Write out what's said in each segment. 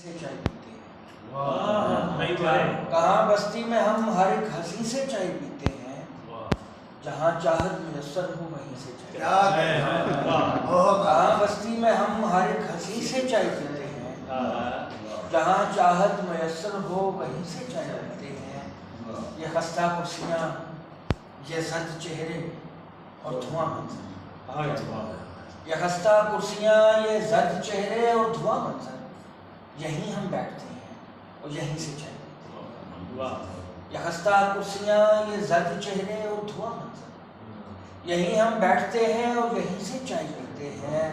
سے چائے پیتے ہیں، کہاں بستی میں ہم ہر ایک ہنسی سے چائے پیتے ہیں، جہاں چاہت میسر ہو وہیں سے چائے پیتے ہیں۔ کہاں بستی میں ہم ہر ایک ہنسی سے چائے پیتے ہیں، جہاں چاہت میسر ہو وہیں سے چائے پیتے ہیں۔ یہ خستہ کرسیاں، یہ زرد چہرے اور دھواں منظر، یہ خستہ کرسیاں، یہ زرد چہرے اور دھواں منظر، یہیں ہم بیٹھتے ہیں اور یہیں سے چائے پیتے ہیں۔ یہ خستہ کرسیاں، یہ زرد چہرے اور دھواں منظر، یہیں ہم بیٹھتے ہیں اور یہیں سے چائے پیتے ہیں۔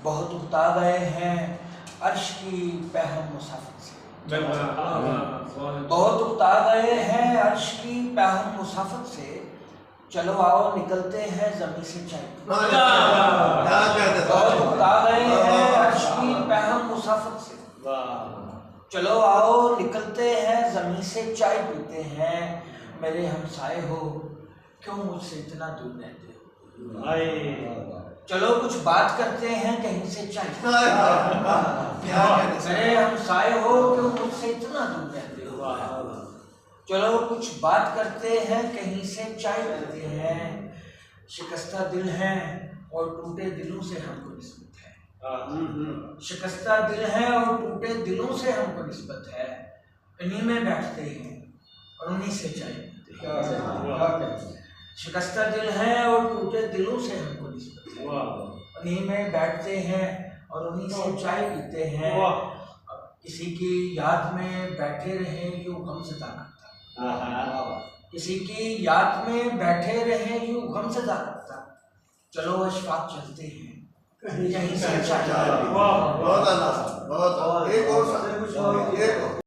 بہت اکتا گئے ہیں عرش کی پیہم مسافت سے، بہت اکتا گئے ہیں عرش کی پیہم مسافت سے، چلو آؤ نکلتے ہیں زمین سے چائے پیتے ہیں۔ بہت اکتا گئے ہیں عرش کی پیہم مسافت سے، چلو آؤ نکلتے ہیں زمین سے چائے پیتے ہیں۔ میرے ہمسائے ہو کیوں مجھ سے اتنا دور رہتے ہو، چلو کچھ بات کرتے ہیں کہیں سے چائے پیتے ہیں۔ میرے ہمسائے ہو کیوں مجھ سے اتنا دور رہتے ہو، چلو کچھ بات کرتے ہیں کہیں سے چائے پیتے ہیں۔ شکستہ دل ہیں اور ٹوٹے دلوں سے ہم کو نسبت ہے، شکستہ دل ہیں اور ٹوٹے دلوں سے ہم کو نسبت ہے، انہی میں بیٹھتے ہیں اور انہی سے چائے پیتے ہیں۔ شکستہ دل ہیں اور ٹوٹے دلوں سے ہم کو نسبت ہے، انہی میں بیٹھتے ہیں اور انہی سے چائے پیتے ہیں۔ کسی کی یاد میں بیٹھے رہیں یوں غم زدہ کرتا، کسی کی یاد میں بیٹھے رہیں یوں غم زدہ کرتا، چلو اشفاق چلتے ہیں یہیں سے چائے پیتے ہیں۔